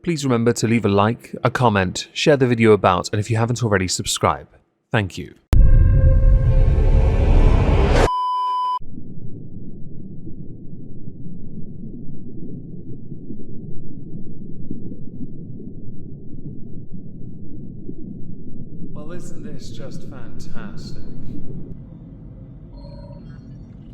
please remember to leave a like, a comment, share the video about, and if you haven't already, subscribe. Thank you. Well, isn't this just fantastic?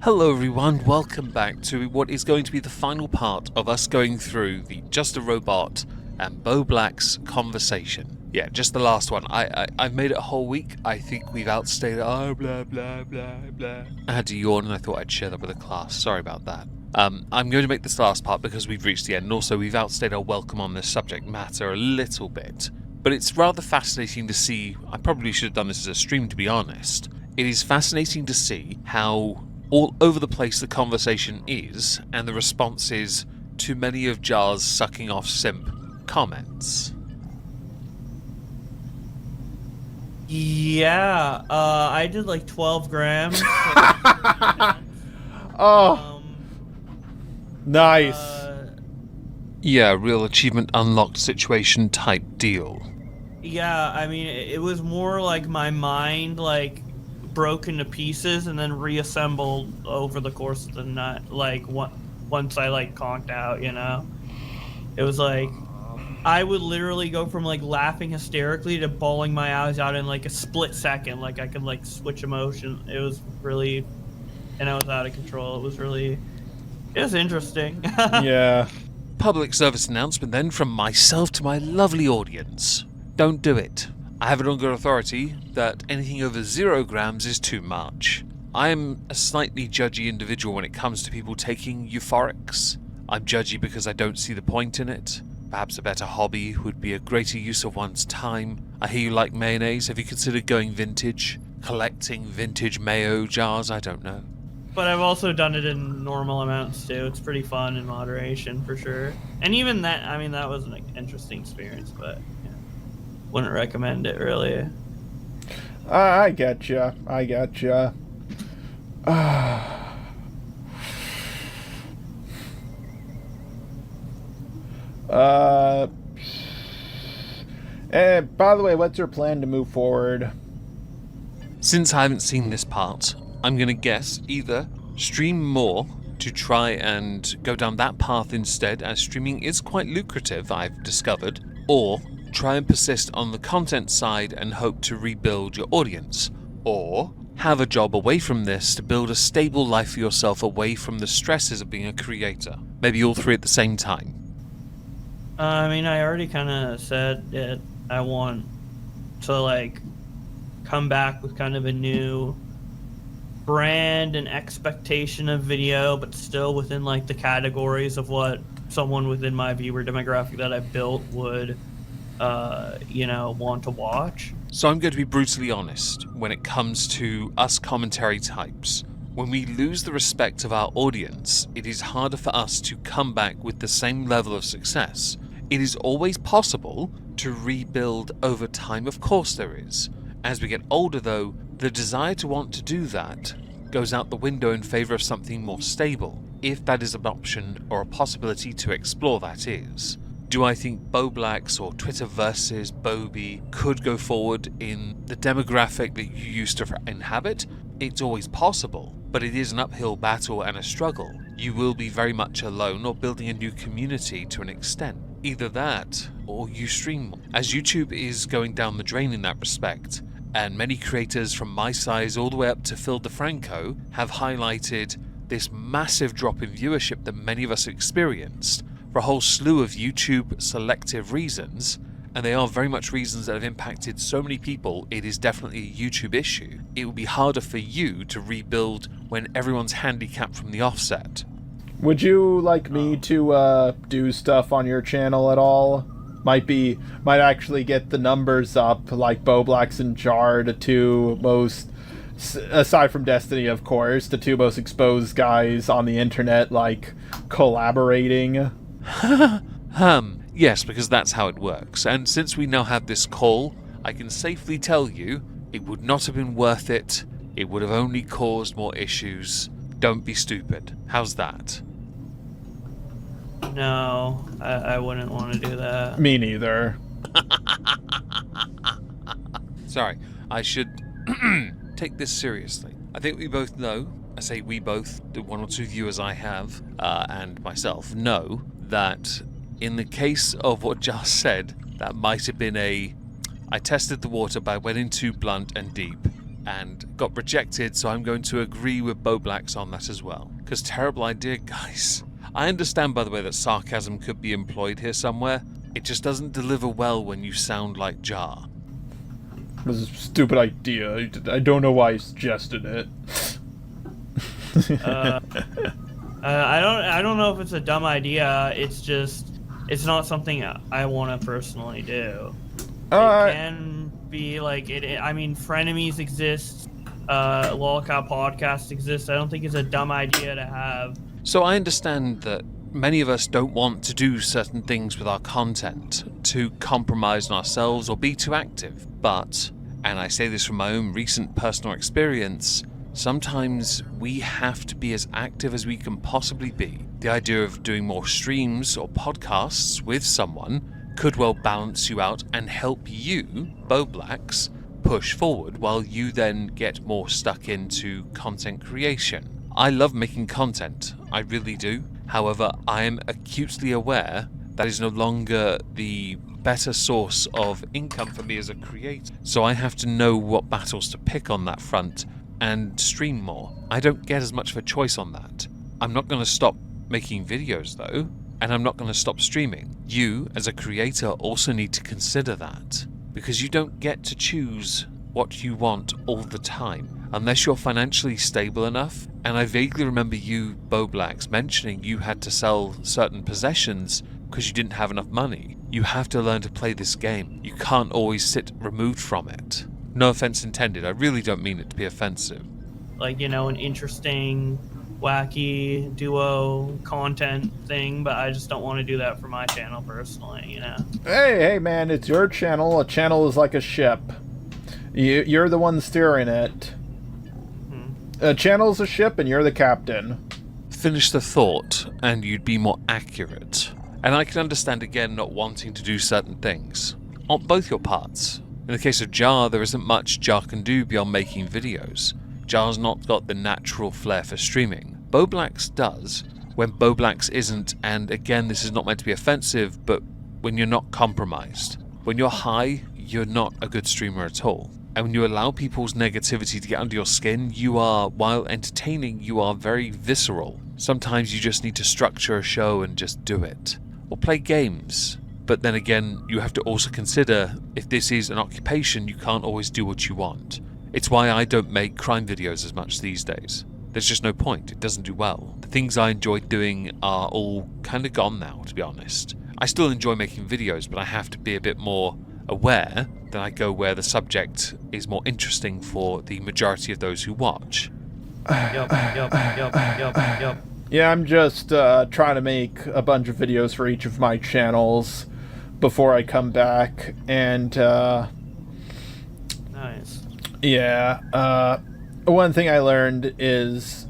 Hello everyone, welcome back to what is going to be the final part of us going through the Just a Robot and Bo Black's conversation. Yeah, just the last one. I've made it a whole week. I think we've outstayed it. Oh, blah, blah, blah, blah. I had to yawn and I thought I'd share that with the class. Sorry about that. I'm going to make this last part because we've reached the end. And also, we've outstayed our welcome on this subject matter a little bit. But it's rather fascinating to see. I probably should have done this as a stream, to be honest. It is fascinating to see how all over the place the conversation is, and the responses to many of Jar's sucking off simp comments. Yeah, I did like 12 grams. Nice. Yeah, real achievement unlocked situation type deal. Yeah, I mean, it was more like my mind, like, broke into pieces and then reassembled over the course of the night, like, once I, like, conked out, you know? It was like, I would literally go from, like, laughing hysterically to bawling my eyes out in, like, a split second. Like, I could, like, switch emotion. It was really, and I was out of control. It was interesting. Yeah. Public service announcement then from myself to my lovely audience. Don't do it. I have it on good authority that anything over 0 grams is too much. I am a slightly judgy individual when it comes to people taking euphorics. I'm judgy because I don't see the point in it. Perhaps a better hobby would be a greater use of one's time. I hear you like mayonnaise. Have you considered going vintage? Collecting vintage mayo jars? I don't know. But I've also done it in normal amounts too. It's pretty fun in moderation for sure. And even that, I mean, that was an interesting experience, but yeah, wouldn't recommend it really. I getcha. And by the way, what's your plan to move forward? Since I haven't seen this part, I'm gonna guess either stream more to try and go down that path instead, as streaming is quite lucrative, I've discovered, or try and persist on the content side and hope to rebuild your audience, or have a job away from this to build a stable life for yourself away from the stresses of being a creator. Maybe all three at the same time. I mean, I already kind of said that I want to, like, come back with kind of a new brand and expectation of video, but still within, like, the categories of what someone within my viewer demographic that I built would, you know, want to watch. So I'm going to be brutally honest when it comes to us commentary types. When we lose the respect of our audience, it is harder for us to come back with the same level of success. It is always possible to rebuild over time, of course there is. As we get older though, the desire to want to do that goes out the window in favor of something more stable, if that is an option or a possibility to explore, that is. Do I think Bo Blacks or Twitter versus Bobby could go forward in the demographic that you used to inhabit? It's always possible, but it is an uphill battle and a struggle. You will be very much alone or building a new community to an extent. Either that, or you stream more, as YouTube is going down the drain in that respect, and many creators from my size all the way up to Phil DeFranco have highlighted this massive drop in viewership that many of us experienced for a whole slew of YouTube selective reasons, and they are very much reasons that have impacted so many people. It is definitely a YouTube issue. It will be harder for you to rebuild when everyone's handicapped from the offset. Would you like me to do stuff on your channel at all? Might actually get the numbers up, like Bo Blacks and Jar, the two most, aside from Destiny of course, the two most exposed guys on the internet, like, collaborating. Yes, because that's how it works. And since we now have this call, I can safely tell you it would not have been worth it. It would have only caused more issues. Don't be stupid. How's that? No, I wouldn't want to do that. Me neither. Sorry, I should take this seriously. I think we both know, I say we both, the one or two viewers I have, and myself, know that in the case of what Jar said, that might have been I tested the water by went in too blunt and deep, and got rejected, so I'm going to agree with Boblax on that as well. Because terrible idea, guys. I understand, by the way, that sarcasm could be employed here somewhere. It just doesn't deliver well when you sound like Jar. It was a stupid idea. I don't know why I suggested it. I don't know if it's a dumb idea. It's just, it's not something I want to personally do. It can be like it. I mean, frenemies exist. Lolcow podcast exists. I don't think it's a dumb idea to have. So I understand that many of us don't want to do certain things with our content to compromise on ourselves or be too active. But, and I say this from my own recent personal experience, sometimes we have to be as active as we can possibly be. The idea of doing more streams or podcasts with someone could well balance you out and help you, Boblax, push forward while you then get more stuck into content creation. I love making content, I really do. However, I am acutely aware that is no longer the better source of income for me as a creator. So I have to know what battles to pick on that front and stream more. I don't get as much of a choice on that. I'm not going to stop making videos though, and I'm not going to stop streaming. You, as a creator, also need to consider that, because you don't get to choose what you want all the time unless you're financially stable enough. And I vaguely remember you, Boblax, mentioning you had to sell certain possessions because you didn't have enough money. You have to learn to play this game. You can't always sit removed from it. No offense intended. I really don't mean it to be offensive. Like, you know, an interesting, wacky duo content thing, but I just don't want to do that for my channel personally, you know? Hey, man, it's your channel. A channel is like a ship. You're the one steering it. A channel's a ship and you're the captain. Finish the thought and you'd be more accurate. And I can understand again not wanting to do certain things on both your parts. In the case of Jar, there isn't much Jar can do beyond making videos. Jar's not got the natural flair for streaming. Boblax does, when Boblax isn't, and again this is not meant to be offensive, but when you're not compromised. When you're high, you're not a good streamer at all. And when you allow people's negativity to get under your skin, you are, while entertaining, you are very visceral. Sometimes you just need to structure a show and just do it. Or play games. But then again, you have to also consider, if this is an occupation, you can't always do what you want. It's why I don't make crime videos as much these days. There's just no point, it doesn't do well. The things I enjoyed doing are all kind of gone now, to be honest. I still enjoy making videos, but I have to be a bit more aware that I go where the subject is more interesting for the majority of those who watch. Yup. Yeah, I'm just trying to make a bunch of videos for each of my channels before I come back, and Nice. yeah, one thing I learned is,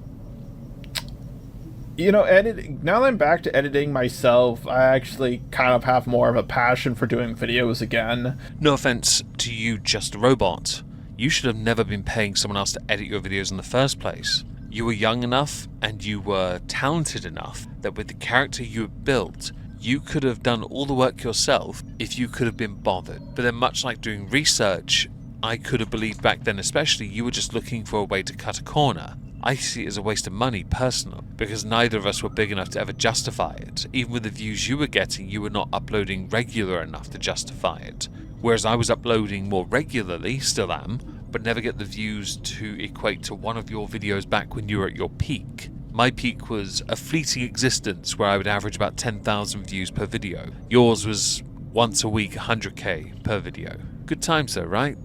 you know, editing. Now that I'm back to editing myself, I actually kind of have more of a passion for doing videos again. No offense to you, Just a Robot. You should have never been paying someone else to edit your videos in the first place. You were young enough and you were talented enough that with the character you had built, you could have done all the work yourself if you could have been bothered. But then, much like doing research, I could have believed back then especially you were just looking for a way to cut a corner. I see it as a waste of money, personally, because neither of us were big enough to ever justify it. Even with the views you were getting, you were not uploading regular enough to justify it. Whereas I was uploading more regularly, still am, but never get the views to equate to one of your videos back when you were at your peak. My peak was a fleeting existence where I would average about 10,000 views per video. Yours was once a week 100k per video. Good times though, right?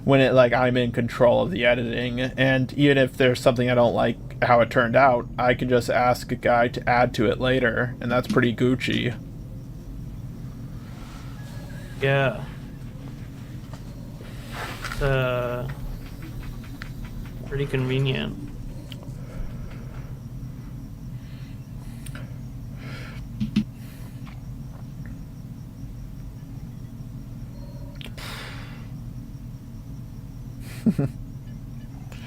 When it, like, I'm in control of the editing, and even if there's something I don't like how it turned out, I can just ask a guy to add to it later, and that's pretty Gucci. Yeah. It's pretty convenient.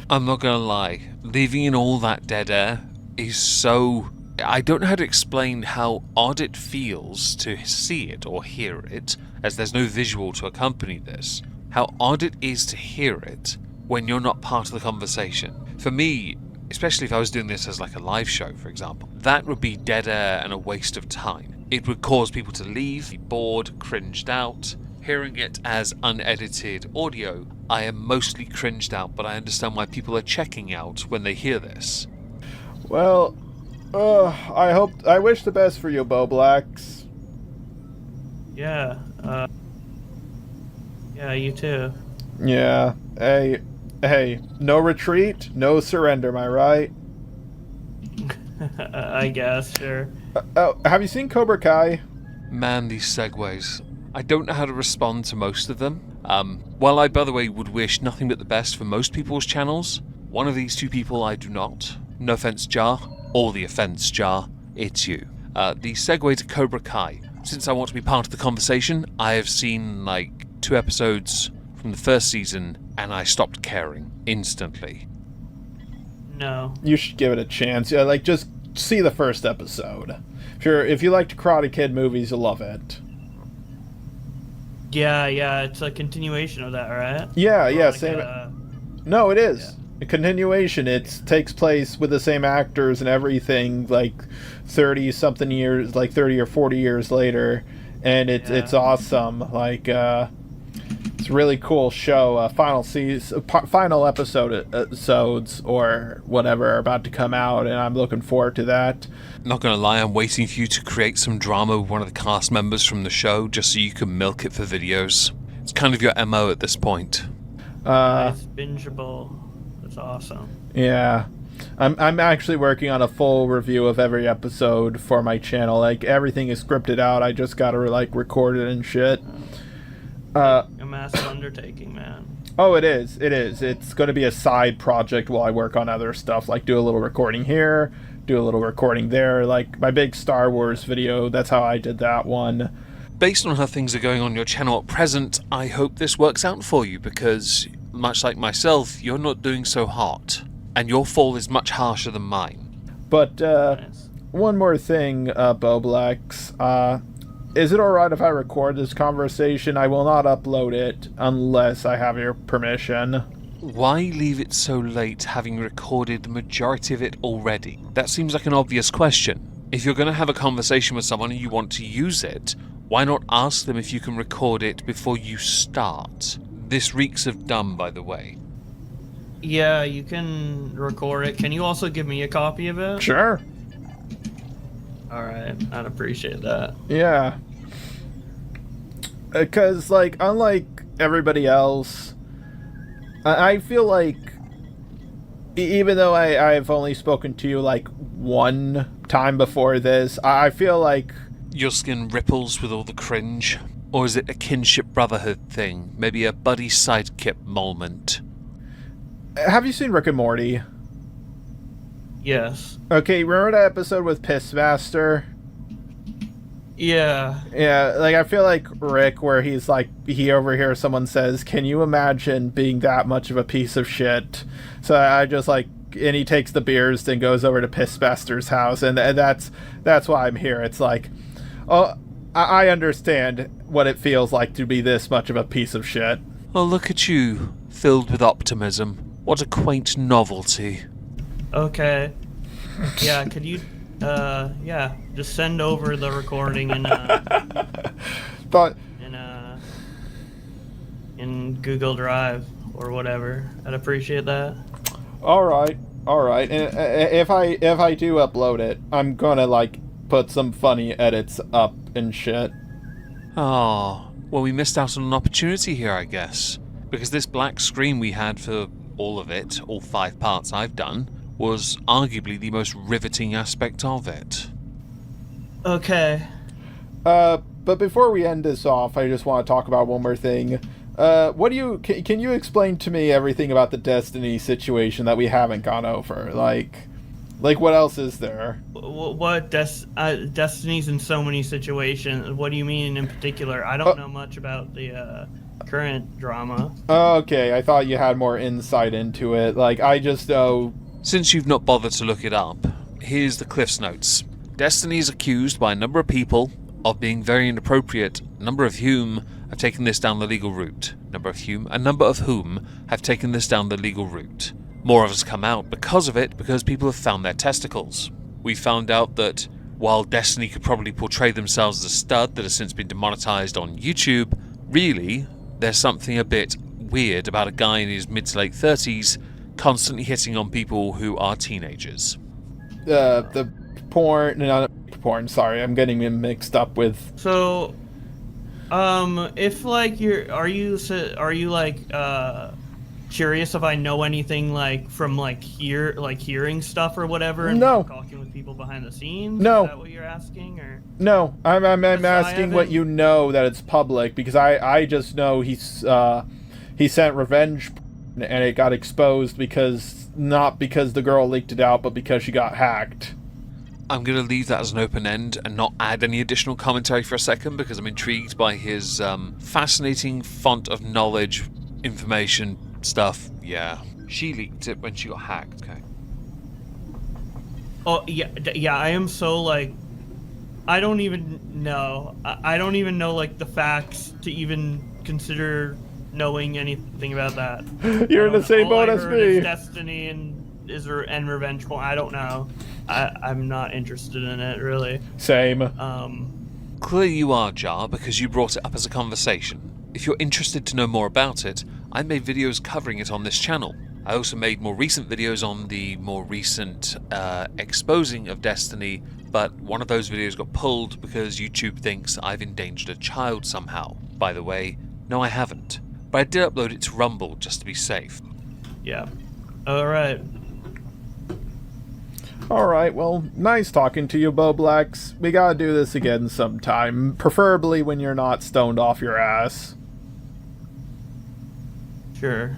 I'm not gonna lie, leaving in all that dead air is so... I don't know how to explain how odd it feels to see it or hear it, as there's no visual to accompany this. How odd it is to hear it when you're not part of the conversation. For me, especially if I was doing this as like a live show, for example, that would be dead air and a waste of time. It would cause people to leave, be bored, cringed out. Hearing it as unedited audio, I am mostly cringed out, but I understand why people are checking out when they hear this. Well, I wish the best for you, Boblax. Yeah, yeah, you too. Yeah, hey, no retreat, no surrender, am I right? I guess, sure. Have you seen Cobra Kai? Man, these segues. I don't know how to respond to most of them. While I, by the way, would wish nothing but the best for most people's channels, one of these two people I do not. No offense, Jar, or the offense, Jar, it's you. The segue to Cobra Kai. Since I want to be part of the conversation, I have seen like 2 episodes from the first season, and I stopped caring instantly. No. You should give it a chance. Yeah, like just see the first episode. If you liked Karate Kid movies, you'll love it. Yeah, it's a continuation of that, right? Yeah, Or same. No, it is. Yeah. A continuation. It takes place with the same actors and everything, like 30-something years, like 30 or 40 years later, and it's awesome. Like, it's a really cool show. Final episodes or whatever are about to come out, and I'm looking forward to that. Not gonna lie, I'm waiting for you to create some drama with one of the cast members from the show, just so you can milk it for videos. It's kind of your MO at this point. It's bingeable. That's awesome. Yeah. I'm actually working on a full review of every episode for my channel. Like, everything is scripted out. I just gotta, like, record it and shit. A massive undertaking, man. Oh, it is. It's gonna be a side project while I work on other stuff. Like, do a little recording here, do a little recording there. Like, my big Star Wars video, that's how I did that one. Based on how things are going on your channel at present, I hope this works out for you, because, much like myself, you're not doing so hot. And your fall is much harsher than mine. But, Nice. one more thing, Boblex. Is it alright if I record this conversation? I will not upload it unless I have your permission. Why leave it so late, having recorded the majority of it already? That seems like an obvious question. If you're going to have a conversation with someone and you want to use it, why not ask them if you can record it before you start? This reeks of dumb, by the way. Yeah, you can record it. Can you also give me a copy of it? Sure. Alright, I'd appreciate that. Yeah. Because, like, unlike everybody else, I feel like, even though I've only spoken to you, like, one time before this, I feel like... Your skin ripples with all the cringe? Or is it a kinship brotherhood thing? Maybe a buddy sidekick moment? Have you seen Rick and Morty? Yes. Okay, remember that episode with Pissmaster? Yeah. Yeah, like, I feel like Rick, where he's like, he overhears someone says, "Can you imagine being that much of a piece of shit?" So I just, like, and he takes the beers, then goes over to Pissmaster's house, and that's why I'm here. It's like, oh, I understand what it feels like to be this much of a piece of shit. Well, look at you, filled with optimism. What a quaint novelty. Okay. Yeah, could you, just send over the recording But in Google Drive or whatever. I'd appreciate that. all right. And if I do upload it, I'm gonna, like, put some funny edits up and shit. Oh, well, we missed out on an opportunity here, I guess. Because this black screen we had for all of it, all 5 parts I've done, was arguably the most riveting aspect of it. Okay. But before we end this off, I just want to talk about one more thing. Can you explain to me everything about the Destiny situation that we haven't gone over? Like what else is there? What Destiny's in so many situations. What do you mean in particular? I don't know much about the current drama. Okay, I thought you had more insight into it. Like, I just know... Since you've not bothered to look it up, here's the Cliff's Notes. Destiny is accused by a number of people of being very inappropriate, a number of whom have taken this down the legal route. A number of whom have taken this down the legal route. More of us come out because of it, because people have found their testicles. We found out that while Destiny could probably portray themselves as a stud that has since been demonetized on YouTube, really, there's something a bit weird about a guy in his mid to late 30s constantly hitting on people who are teenagers. The porn... No, not porn, sorry, I'm getting them mixed up with... So, if like are you like curious if I know anything like from like hearing stuff or whatever and No. talking with people behind the scenes? No. Is that what you're asking, or? No, I'm asking what haven't- you know that it's public, because I just know he sent revenge and it got exposed not because the girl leaked it out, but because she got hacked. I'm going to leave that as an open end and not add any additional commentary for a second, because I'm intrigued by his fascinating font of knowledge, information, stuff. Yeah. She leaked it when she got hacked, okay. Oh yeah. I am so like, I don't even know. I don't even know like the facts to even consider knowing anything about that. You're in the same boat as me. Destiny and revenge porn. I don't know. I'm not interested in it really. Same. Clearly you are, Jar, because you brought it up as a conversation. If you're interested to know more about it, I made videos covering it on this channel. I also made more recent videos on the more recent exposing of Destiny, but one of those videos got pulled because YouTube thinks I've endangered a child somehow. By the way, no I haven't. But I did upload it to Rumble just to be safe. Yeah. Alright. Alright, well, nice talking to you, Boblax. We gotta do this again sometime, preferably when you're not stoned off your ass. Sure.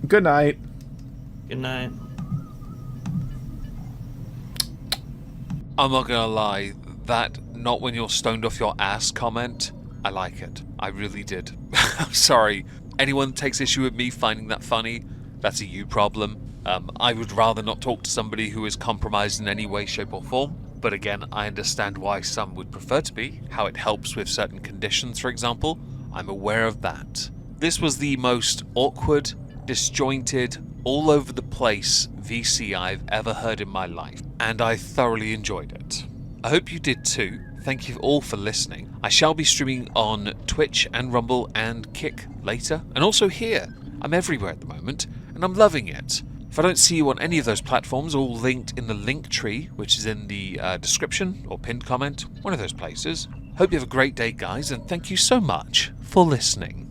Good night. Good night. I'm not gonna lie, that "not when you're stoned off your ass" comment, I like it. I really did. I'm sorry. Anyone takes issue with me finding that funny, that's a you problem. I would rather not talk to somebody who is compromised in any way, shape or form. But again, I understand why some would prefer to be, how it helps with certain conditions, for example. I'm aware of that. This was the most awkward, disjointed, all over the place VC I've ever heard in my life, and I thoroughly enjoyed it. I hope you did too. Thank you all for listening. I shall be streaming on Twitch and Rumble and Kick later, and also here. I'm everywhere at the moment, and I'm loving it. If I don't see you on any of those platforms, all linked in the link tree, which is in the description or pinned comment, one of those places. Hope you have a great day, guys, and thank you so much for listening.